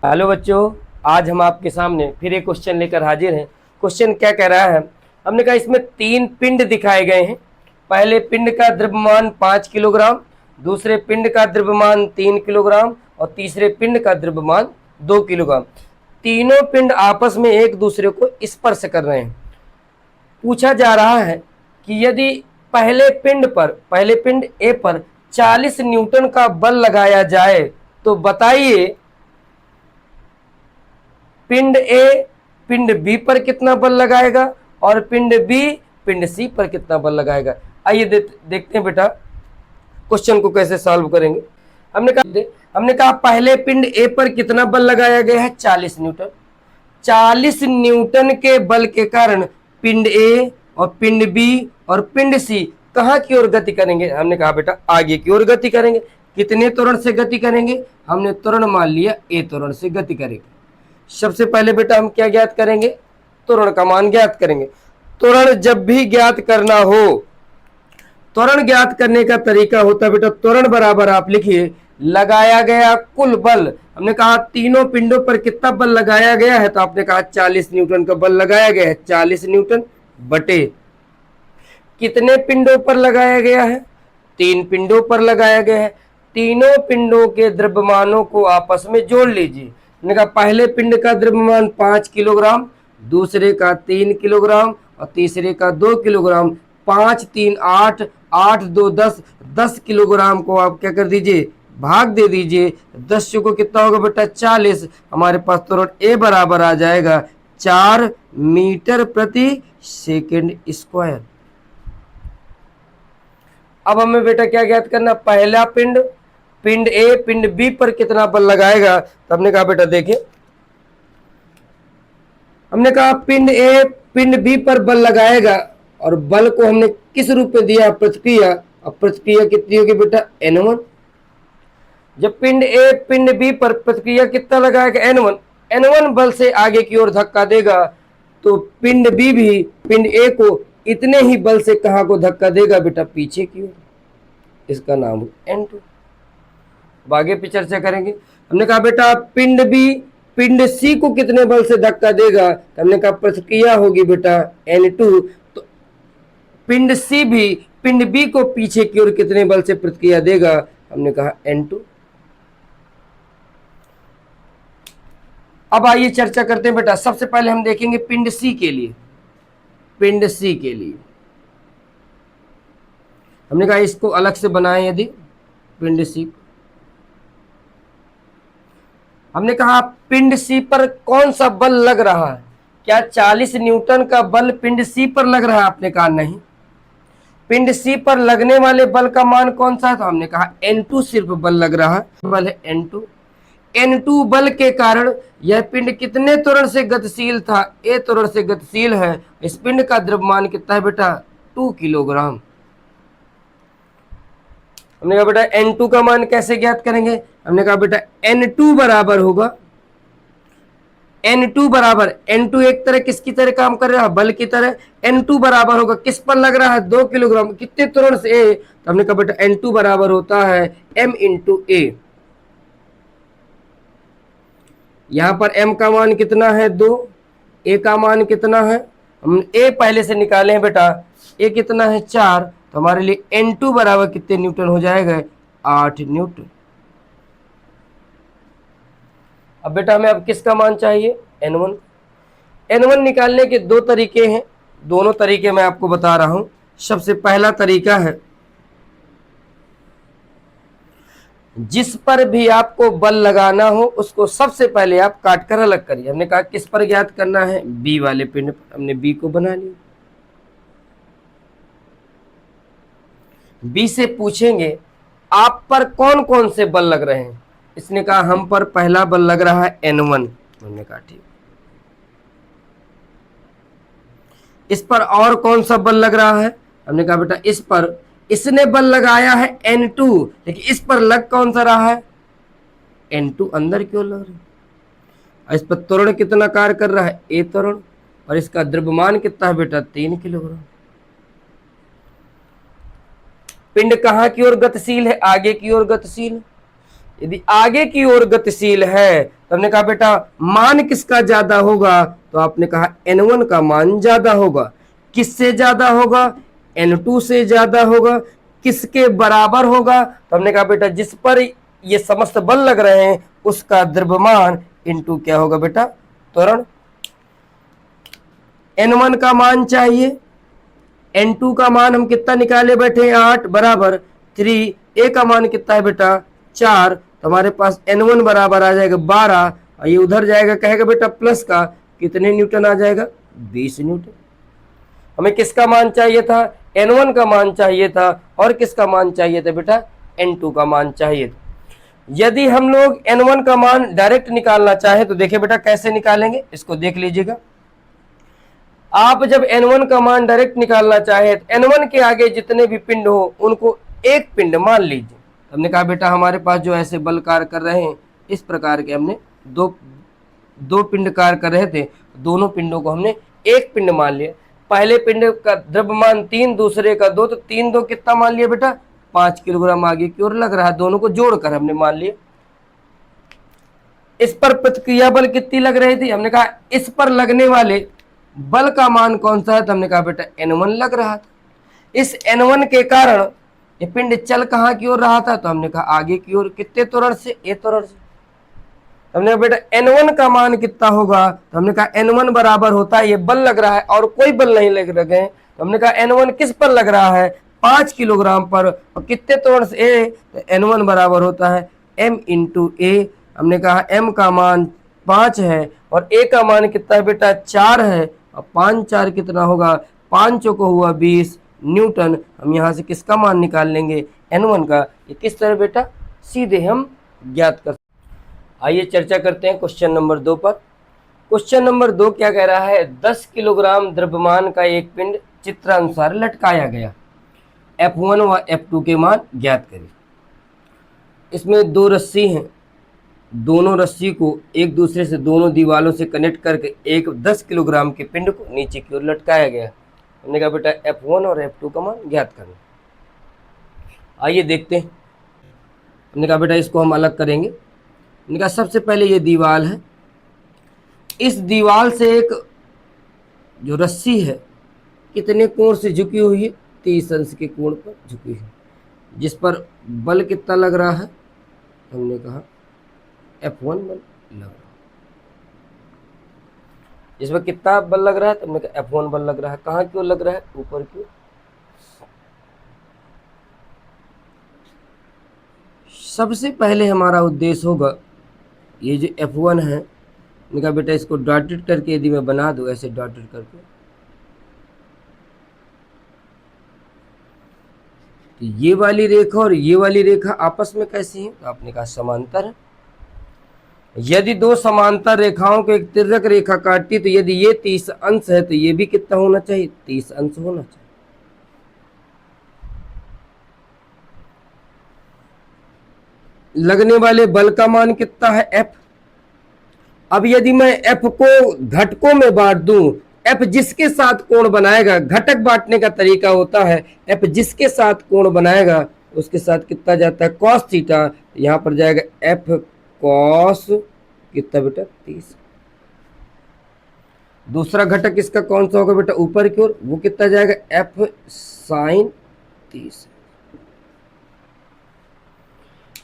Hello बच्चों, आज हम आपके सामने फिर एक क्वेश्चन लेकर हाजिर हैं। क्वेश्चन क्या कह रहा है? हमने कहा इसमें 3 पिंड दिखाए गए हैं। पहले पिंड का द्रव्यमान 5 किलोग्राम, दूसरे पिंड का द्रव्यमान 3 किलोग्राम और तीसरे पिंड का द्रव्यमान 2 किलोग्राम। तीनों पिंड आपस में एक दूसरे को स्पर्श कर रहे हैं। पूछा जा रहा है कि यदि पहले पिंड ए पर 40 न्यूटन का बल लगाया जाए तो बताइए पिंड ए पिंड बी पर कितना बल लगाएगा और पिंड बी पिंड सी पर कितना बल लगाएगा। आइए देखते हैं बेटा क्वेश्चन को कैसे सॉल्व करेंगे। हमने कहा पहले पिंड ए पर कितना बल लगाया गया है? 40 न्यूटन। 40 न्यूटन के बल के कारण पिंड ए और पिंड बी और पिंड सी कहां की ओर गति करेंगे? हमने कहा बेटा आगे की ओर गति करेंगे। कितने त्वरण से गति करेंगे? हमने त्वरण मान लिया ए त्वरण से गति करेंगे। सबसे पहले बेटा हम क्या ज्ञात करेंगे? त्वरण का मान ज्ञात करेंगे। त्वरण जब भी ज्ञात करना हो, त्वरण ज्ञात करने का तरीका होता है बेटा त्वरण बराबर आप लिखिए लगाया गया कुल बल। हमने कहा तीनों पिंडों पर कितना बल लगाया गया है, तो आपने कहा 40 न्यूटन का बल लगाया गया है। 40 न्यूटन बटे कितने पिंडों पर लगाया गया है? 3 पिंडों पर लगाया गया है। तीनों पिंडों के द्रव्यमानों को आपस में जोड़ लीजिए। हमने कहा पहले पिंड का द्रव्यमान 5 किलोग्राम, दूसरे का 3 किलोग्राम और तीसरे का 2 किलोग्राम। 5 3 8, 8 2 10, 10 किलोग्राम को आप क्या कर दीजिए? भाग दे दीजिए। 10 को कितना होगा बेटा? 40। हमारे पास त्वरण ए बराबर आ जाएगा 4 मीटर प्रति सेकेंड स्क्वायर। अब हमें बेटा क्या ज्ञात करना? पहला पिंड ए पिंड बी पर कितना बल लगाएगा। तो हमने कहा बेटा देखिए, हमने कहा पिंड ए पिंड बी पर बल लगाएगा और बल को हमने किस रूप में दिया? प्रतिक्रिया। अब प्रतिक्रिया कितनी होगी बेटा? N1। जब पिंड ए पिंड बी पर प्रतिक्रिया कितना लगाएगा? N1। N1 बल से आगे की ओर धक्का देगा तो पिंड बी भी पिंड ए को इतने ही बल से कहां को धक्का देगा बेटा? पीछे की ओर। इसका नाम N2। अब आगे पे चर्चा करेंगे। हमने कहा बेटा पिंड बी पिंड सी को कितने बल से धक्का देगा? तो हमने कहा प्रतिक्रिया होगी बेटा N2। तो पिंड सी भी पिंड बी को पीछे की ओर कितने बल से प्रतिक्रिया देगा? हमने कहा N2। अब आइए चर्चा करते हैं बेटा। सबसे पहले हम देखेंगे पिंड सी के लिए। पिंड सी के लिए हमने कहा इसको अलग से बनाएं। यदि पिंड सी, हमने कहा पिंड सी पर कौन सा बल लग रहा है? क्या 40 न्यूटन का बल पिंड सी पर लग रहा है? आपने कहा नहीं। पिंड सी पर लगने वाले बल का मान कौन सा है? तो हमने कहा N2 सिर्फ बल लग रहा है। बल है N2। N2 बल के कारण यह पिंड कितने त्वरण से गतिशील था? ए त्वरण से गतिशील है। इस पिंड का द्रव्यमान कितना है बेटा? 2 किलोग्राम। हमने कहा बेटा N2 का मान कैसे ज्ञात करेंगे? हमने कहा बेटा N2 बराबर होगा N2 बराबर N2 एक तरह किसकी तरह काम कर रहा है? बल की तरह। N2 बराबर होगा किस पर लग रहा है? 2 किलोग्राम। कितने त्वरण से? ए। तो हमने कहा बेटा N2 बराबर होता है M इंटू ए। यहां पर M का मान कितना है? 2। ए का मान कितना है? हम ए पहले से निकाले हैं बेटा। ए कितना है? 4। तो हमारे लिए N2 बराबर कितने न्यूटन हो जाएगा? 8 न्यूटन। अब बेटा हमें अब किसका मान चाहिए? N1। N1 निकालने के 2 तरीके हैं। दोनों तरीके मैं आपको बता रहा हूं। सबसे पहला तरीका है, जिस पर भी आपको बल लगाना हो उसको सबसे पहले आप काट कर अलग करिए। हमने कहा किस पर ज्ञात करना है? बी वाले पिंड पर। हमने बी को बना लिया। बी से पूछेंगे आप पर कौन कौन से बल लग रहे हैं? इसने कहा हम पर पहला बल लग रहा है N1। हमने कहा ठीक। इस पर और कौन सा बल लग रहा है? हमने कहा बेटा इस पर इसने बल लगाया है N2, लेकिन इस पर लग कौन सा रहा है? N2 अंदर क्यों लग रहा है? इस पर त्वरण कितना कार्य कर रहा है? ए त्वरण। और इसका द्रव्यमान कितना है बेटा? 3 किलोग्राम। पिंड कहां की ओर गतिशील है? आगे की ओर गतिशील। यदि आगे की ओर गतिशील है तो हमने कहा बेटा मान किसका ज्यादा होगा, तो आपने कहा N1 का मान ज्यादा होगा। किससे ज्यादा होगा, N2 से ज्यादा होगा। किसके बराबर होगा, तो हमने कहा बेटा जिस पर ये समस्त बल लग रहे हैं उसका द्रव्यमान इंटू क्या होगा बेटा, त्वरण। N1 का मान चाहिए, N2 का मान हम कितना निकाले बैठे हैं 8 बराबर 3, A का मान कितना है बेटा 4, तो हमारे पास N1 बराबर आ जाएगा 12, और ये उधर जाएगा कहेगा बेटा प्लस का, कितने न्यूटन आ जाएगा 20 न्यूटन। हमें किसका मान चाहिए था, N1 का मान चाहिए था, और किसका मान चाहिए था बेटा N2 का मान चाहिए था। यदि हम लोग N1 का मान डायरेक्ट निकालना चाहे तो देखिए बेटा कैसे निकालेंगे, इसको देख लीजिएगा। आप जब N1 का मान डायरेक्ट निकालना चाहे तो N1 के आगे जितने भी पिंड हो उनको एक पिंड मान लीजिए। हमने कहा बेटा हमारे पास जो ऐसे बल कार्य कर रहे हैं इस प्रकार के हमने दो पिंड कार्य कर रहे थे, दोनों पिंडों को हमने एक पिंड मान लिया। पहले पिंड का द्रव्यमान 3, दूसरे का 2, तो 3 2 कितना मान लिया बेटा 5 किलोग्राम आगे की ओर लग रहा है, दोनों को जोड़कर हमने मान लिया। इस पर प्रतिक्रिया बल कितनी लग रही थी, हमने कहा इस पर लगने वाले बल का मान कौन सा है, तो हमने कहा बेटा N1 लग रहा था। इस N1 के कारण ये पिंड चल कहां की ओर रहा था, तो हमने कहा आगे की ओर, कितने त्वरण से, A त्वरण से। हमने कहा बेटा N1 का मान कितना होगा, तो हमने कहा N1 बराबर होता है, ये बल लग रहा है और कोई बल नहीं लग रहे, तो हमने कहा N1 किस पर लग रहा है 5 किलोग्राम पर, और कितने त्वरण से A, तो N1 बराबर होता है M इंटू A। हमने कहा M का मान 5 है और A का मान कितना है बेटा 4 है, और 5 4 कितना होगा, 5 को हुआ 20 न्यूटन। हम यहाँ से किसका मान निकाल लेंगे N1 का, ये किस तरह बेटा सीधे हम ज्ञात कर। आइए चर्चा करते हैं क्वेश्चन नंबर 2 पर। क्वेश्चन नंबर 2 क्या कह रहा है, 10 किलोग्राम द्रव्यमान का एक पिंड चित्रानुसार लटकाया गया, F1 व F2 के मान ज्ञात करें। इसमें दो रस्सी हैं, दोनों रस्सी को एक दूसरे से दोनों दीवालों से कनेक्ट करके एक 10 किलोग्राम के पिंड को नीचे की ओर लटकाया गया। हमने कहा बेटा F1 और F2 का मान ज्ञात करना। आइए देखते हैं। हमने कहा बेटा इसको हम अलग करेंगे। हमने कहा सबसे पहले ये दीवार है, इस दीवार से एक जो रस्सी है कितने कोण से झुकी हुई है, 30 अंश के कोण पर झुकी है, जिस पर बल कितना लग रहा है, हमने कहा F1 बल लग रहा है। इसमें कितना बल लग रहा है, तो हमने कहा F1 बल लग रहा है। कहाँ क्यों लग रहा है, ऊपर क्यों। सबसे पहले हमारा उद्देश्य होगा ये जो F1 है, मैंने कहा बेटा इसको डॉटेड करके यदि मैं बना दूं ऐसे डॉटेड करके, तो ये वाली रेखा और ये वाली रेखा आपस में कैसी है, तो आपने कहा समांतर है। यदि दो समांतर रेखाओं को एक तिर्यक रेखा काटती है, तो यदि ये 30 अंश है तो ये भी कितना होना चाहिए, 30 अंश होना चाहिए। लगने वाले बल का मान कितना है F। अब यदि मैं F को घटकों में बांट दूं, F जिसके साथ कोण बनाएगा, घटक बांटने का तरीका होता है F जिसके साथ कोण बनाएगा उसके साथ कितना जाता है cos थीटा, यहां पर जाएगा F cos कितना बेटा 30। दूसरा घटक इसका कौन सा होगा बेटा ऊपर की ओर, वो कितना जाएगा F sin 30।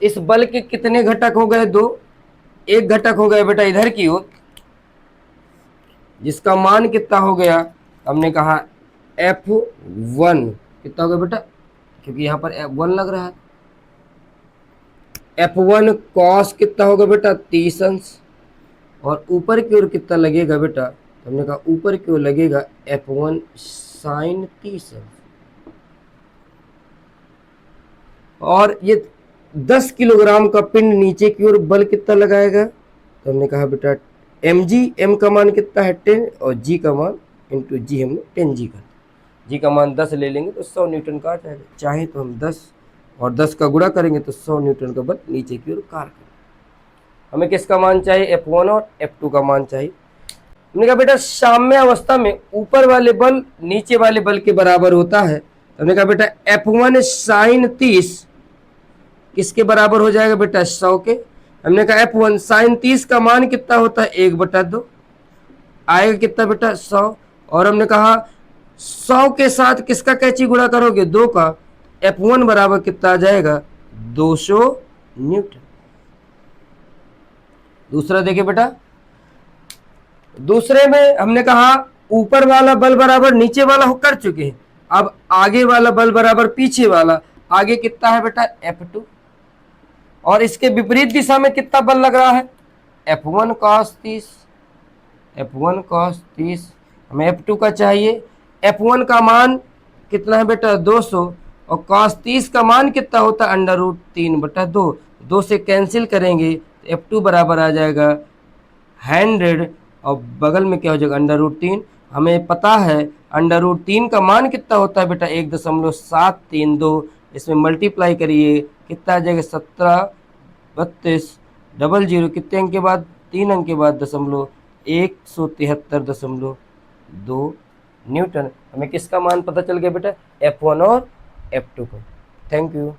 इस बल के कितने घटक हो गए, 2। एक घटक हो गया बेटा इधर की ओर, जिसका मान कितना हो गया, हमने कहा F1 कितना हो गया बेटा, क्योंकि यहां पर F1 लग रहा है। F1 cos कितना होगा बेटा 30 अंश, और ऊपर की ओर कितना लगेगा बेटा, हमने कहा ऊपर की ओर लगेगा F1 sin 30 अंश। और ये 10 किलोग्राम का पिंड नीचे की ओर बल कितना लगाएगा, तो हमने कहा बेटा mg, m का मान कितना है 10 और g का मान इंटू जी हमने 10g का, g का मान 10 ले लेंगे तो 100 न्यूटन का आ जाएगा। चाहे तो हम 10 और 10 का गुणा करेंगे तो 100 न्यूटन का बल नीचे की ओर कार्य करेगा। हमें किसका मान चाहिए, F1 और F2 का मान चाहिए। हमने कहा बेटा साम्य अवस्था में ऊपर वाले बल नीचे वाले बल के बराबर होता है। हमने कहा बेटा F1 sin 30 किसके बराबर हो जाएगा बेटा 100 के। हमने कहा F1 साइन 30 का मान कितना होता है 1/2 आएगा कितना बेटा 100। और हमने कहा 100 के साथ किसका कैंची गुणा करोगे 2 का, F1 बराबर कितना आ जाएगा 200 न्यूटन। दूसरा देखिए बेटा, दूसरे में हमने कहा ऊपर वाला बल बराबर नीचे वाला हो कर चुके हैं, अब आगे वाला बल बराबर पीछे वाला। आगे कितना है बेटा F2 और इसके विपरीत दिशा में कितना बल लग रहा है F1 cos 30। F1 cos 30 हमें F2 का चाहिए। F1 का मान कितना है बेटा 200 और cos 30 का मान कितना होता है √3/2। 2 से कैंसिल करेंगे तो F2 बराबर आ जाएगा 100 और बगल में क्या हो जाएगा √3। हमें पता है √3 का मान कितना होता है बेटा 1.732। इसमें मल्टीप्लाई करिए कितना आ जाएगा 17 32 00 कितने अंक के बाद 3 अंक के बाद 173.2 न्यूटन। हमें किसका मान पता चल गया बेटा F1 और F2 को। Thank you.